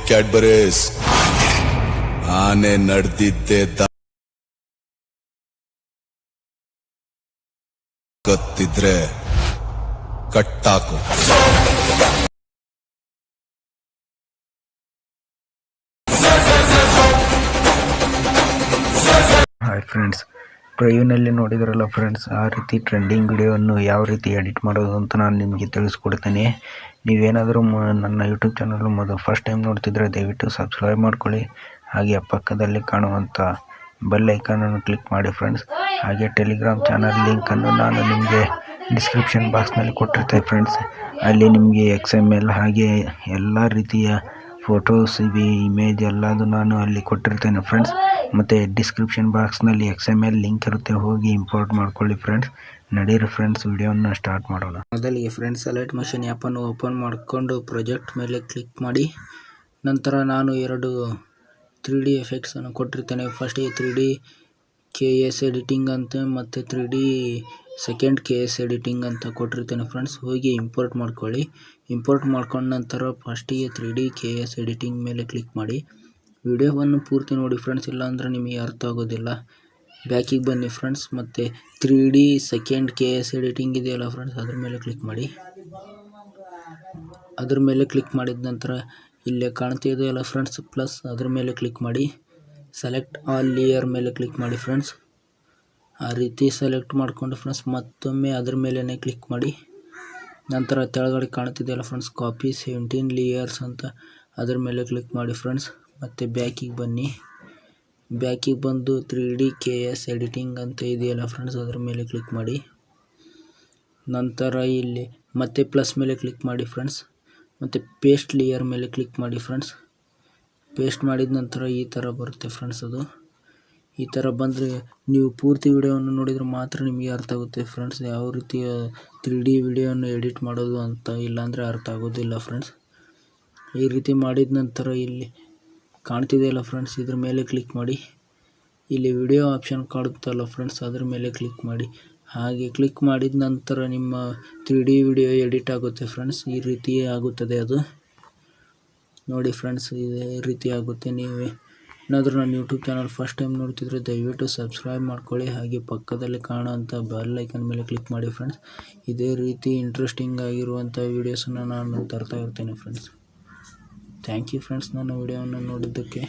Cadbury's ಆನೆ ನಡೆದಿದ್ದೆ ಗೊತ್ತಿದ್ರೆ ಕಟ್ಟಾಕು. Hi friends, ಪ್ರಿವ್ಯೂನಲ್ಲಿ ನೋಡಿದ್ರಲ್ಲ ಫ್ರೆಂಡ್ಸ್, ಆ ರೀತಿ ಟ್ರೆಂಡಿಂಗ್ ವಿಡಿಯೋವನ್ನು ಯಾವ ರೀತಿ ಎಡಿಟ್ ಮಾಡೋದು ಅಂತ ನಾನು ನಿಮಗೆ ತಿಳಿಸ್ಕೊಡ್ತೇನೆ. ನೀವೇನಾದರೂ ನನ್ನ ಯೂಟ್ಯೂಬ್ ಚಾನಲ್ ಫಸ್ಟ್ ಟೈಮ್ ನೋಡ್ತಿದ್ರೆ ದಯವಿಟ್ಟು ಸಬ್ಸ್ಕ್ರೈಬ್ ಮಾಡ್ಕೊಳ್ಳಿ. ಹಾಗೆ ಪಕ್ಕದಲ್ಲಿ ಕಾಣುವಂಥ ಬೆಲ್ ಐಕಾನನ್ನು ಕ್ಲಿಕ್ ಮಾಡಿ ಫ್ರೆಂಡ್ಸ್. ಹಾಗೆ ಟೆಲಿಗ್ರಾಮ್ ಚಾನಲ್ ಲಿಂಕನ್ನು ನಾನು ನಿಮಗೆ ಡಿಸ್ಕ್ರಿಪ್ಷನ್ ಬಾಕ್ಸ್ನಲ್ಲಿ ಕೊಟ್ಟಿರ್ತೇನೆ ಫ್ರೆಂಡ್ಸ್. ಅಲ್ಲಿ ನಿಮಗೆ XML ಹಾಗೆ ಎಲ್ಲ ರೀತಿಯ ಫೋಟೋಸ್ ಇಮೇಜ್ ಎಲ್ಲದು ನಾನು ಅಲ್ಲಿ ಕೊಟ್ಟಿರ್ತೇನೆ ಫ್ರೆಂಡ್ಸ್. ಮತ್ತು ಡಿಸ್ಕ್ರಿಪ್ಷನ್ ಬಾಕ್ಸ್ನಲ್ಲಿ XML ಲಿಂಕ್ ಇರುತ್ತೆ, ಹೋಗಿ ಇಂಪೋರ್ಟ್ ಮಾಡ್ಕೊಳ್ಳಿ ಫ್ರೆಂಡ್ಸ್. ನಡೀರಿ ಫ್ರೆಂಡ್ಸ್, ವಿಡಿಯೋನ ಸ್ಟಾರ್ಟ್ ಮಾಡೋಣ. ಮೊದಲಿಗೆ ಫ್ರೆಂಡ್ಸ್ ಅಲೈಟ್ ಮೋಷನ್ ಆ್ಯಪನ್ನು ಓಪನ್ ಮಾಡಿಕೊಂಡು ಪ್ರಾಜೆಕ್ಟ್ ಮೇಲೆ ಕ್ಲಿಕ್ ಮಾಡಿ. ನಂತರ ನಾನು 2 3D ಎಫೆಕ್ಟ್ಸನ್ನು ಕೊಟ್ಟಿರ್ತೇನೆ. ಫಸ್ಟಿಗೆ 3D KS ಎಡಿಟಿಂಗ್ ಅಂತ ಮತ್ತು 3D ಸೆಕೆಂಡ್ KS ಎಡಿಟಿಂಗ್ ಅಂತ ಕೊಟ್ಟಿರ್ತೇನೆ ಫ್ರೆಂಡ್ಸ್. ಹೋಗಿ ಇಂಪೋರ್ಟ್ ಮಾಡ್ಕೊಳ್ಳಿ. ಇಂಪೋರ್ಟ್ ಮಾಡ್ಕೊಂಡ ನಂತರ ಫಸ್ಟಿಗೆ 3D KS ಎಡಿಟಿಂಗ್ ಮೇಲೆ ಕ್ಲಿಕ್ ಮಾಡಿ. ವಿಡಿಯೋವನ್ನು ಪೂರ್ತಿ ನೋಡಿ ಫ್ರೆಂಡ್ಸ್, ಇಲ್ಲಾಂದರೆ ನಿಮಗೆ ಅರ್ಥ ಆಗೋದಿಲ್ಲ. ಬ್ಯಾಕಿಗೆ ಬನ್ನಿ ಫ್ರೆಂಡ್ಸ್. ಮತ್ತು 3D ಸೆಕೆಂಡ್ KS ಎಡಿಟಿಂಗ್ ಇದೆಯಲ್ಲ ಫ್ರೆಂಡ್ಸ್, ಅದ್ರ ಮೇಲೆ ಕ್ಲಿಕ್ ಮಾಡಿ. ಅದ್ರ ಮೇಲೆ ಕ್ಲಿಕ್ ಮಾಡಿದ ನಂತರ ಇಲ್ಲೇ ಕಾಣ್ತಿದೆಯಲ್ಲ ಫ್ರೆಂಡ್ಸ್ ಪ್ಲಸ್, ಅದ್ರ ಮೇಲೆ ಕ್ಲಿಕ್ ಮಾಡಿ. ಸೆಲೆಕ್ಟ್ ಆಲ್ ಲೇಯರ್ ಮೇಲೆ ಕ್ಲಿಕ್ ಮಾಡಿ ಫ್ರೆಂಡ್ಸ್. ಆ ರೀತಿ ಸೆಲೆಕ್ಟ್ ಮಾಡಿಕೊಂಡು ಫ್ರೆಂಡ್ಸ್ ಮತ್ತೊಮ್ಮೆ ಅದ್ರ ಮೇಲೇ ಕ್ಲಿಕ್ ಮಾಡಿ. ನಂತರ ಕೆಳಗಡೆ ಕಾಣ್ತಿದೆಯಲ್ಲ ಫ್ರೆಂಡ್ಸ್ ಕಾಪಿ 17 ಲೇಯರ್ಸ್ ಅಂತ, ಅದ್ರ ಮೇಲೆ ಕ್ಲಿಕ್ ಮಾಡಿ ಫ್ರೆಂಡ್ಸ್. ಮತ್ತು ಬ್ಯಾಕಿಗೆ ಬನ್ನಿ. ಬ್ಯಾಕಿಗೆ ಬಂದು 3D KS ಎಡಿಟಿಂಗ್ ಅಂತ ಇದೆಯಲ್ಲ ಫ್ರೆಂಡ್ಸ್, ಅದ್ರ ಮೇಲೆ ಕ್ಲಿಕ್ ಮಾಡಿ. ನಂತರ ಇಲ್ಲಿ ಮತ್ತೆ ಪ್ಲಸ್ ಮೇಲೆ ಕ್ಲಿಕ್ ಮಾಡಿ ಫ್ರೆಂಡ್ಸ್. ಮತ್ತು ಪೇಸ್ಟ್ ಲೇಯರ್ ಮೇಲೆ ಕ್ಲಿಕ್ ಮಾಡಿ ಫ್ರೆಂಡ್ಸ್. ಪೇಸ್ಟ್ ಮಾಡಿದ ನಂತರ ಈ ಥರ ಬರುತ್ತೆ ಫ್ರೆಂಡ್ಸ್. ಅದು ಈ ಥರ ಬಂದರೆ ನೀವು ಪೂರ್ತಿ ವಿಡಿಯೋವನ್ನು ನೋಡಿದರೆ ಮಾತ್ರ ನಿಮಗೆ ಅರ್ಥ ಆಗುತ್ತೆ ಫ್ರೆಂಡ್ಸ್, ಯಾವ ರೀತಿಯ 3D ವಿಡಿಯೋವನ್ನು ಎಡಿಟ್ ಮಾಡೋದು ಅಂತ. ಇಲ್ಲಾಂದರೆ ಅರ್ಥ ಆಗೋದಿಲ್ಲ ಫ್ರೆಂಡ್ಸ್. ಈ ರೀತಿ ಮಾಡಿದ ನಂತರ ಇಲ್ಲಿ ಕಾಣ್ತಿದೆಯಲ್ಲ ಫ್ರೆಂಡ್ಸ್, ಇದ್ರ ಮೇಲೆ ಕ್ಲಿಕ್ ಮಾಡಿ. ಇಲ್ಲಿ ವಿಡಿಯೋ ಆಪ್ಷನ್ ಕಾಣುತ್ತಲ್ಲ ಫ್ರೆಂಡ್ಸ್, ಅದ್ರ ಮೇಲೆ ಕ್ಲಿಕ್ ಮಾಡಿ. ಹಾಗೆ ಕ್ಲಿಕ್ ಮಾಡಿದ ನಂತರ ನಿಮ್ಮ 3D ವಿಡಿಯೋ ಎಡಿಟ್ ಆಗುತ್ತೆ ಫ್ರೆಂಡ್ಸ್. ಈ ರೀತಿ ಆಗುತ್ತದೆ ಅದು ನೋಡಿ ಫ್ರೆಂಡ್ಸ್, ಇದೇ ರೀತಿ ಆಗುತ್ತೆ. ನೀವೇ ಏನಾದರೂ ನನ್ನ ಯೂಟ್ಯೂಬ್ ಚಾನಲ್ ಫಸ್ಟ್ ಟೈಮ್ ನೋಡ್ತಿದ್ರೆ ದಯವಿಟ್ಟು ಸಬ್ಸ್ಕ್ರೈಬ್ ಮಾಡ್ಕೊಳ್ಳಿ. ಹಾಗೆ ಪಕ್ಕದಲ್ಲಿ ಕಾಣೋಂಥ ಬೆಲ್ ಐಕನ್ ಮೇಲೆ ಕ್ಲಿಕ್ ಮಾಡಿ ಫ್ರೆಂಡ್ಸ್. ಇದೇ ರೀತಿ ಇಂಟ್ರೆಸ್ಟಿಂಗ್ ಆಗಿರುವಂಥ ವೀಡಿಯೋಸನ್ನು ನಾನು ತರ್ತಾ ಇರ್ತೇನೆ ಫ್ರೆಂಡ್ಸ್. ಥ್ಯಾಂಕ್ ಯು ಫ್ರೆಂಡ್ಸ್ ನನ್ನ ವಿಡಿಯೋವನ್ನು ನೋಡಿದ್ದಕ್ಕೆ.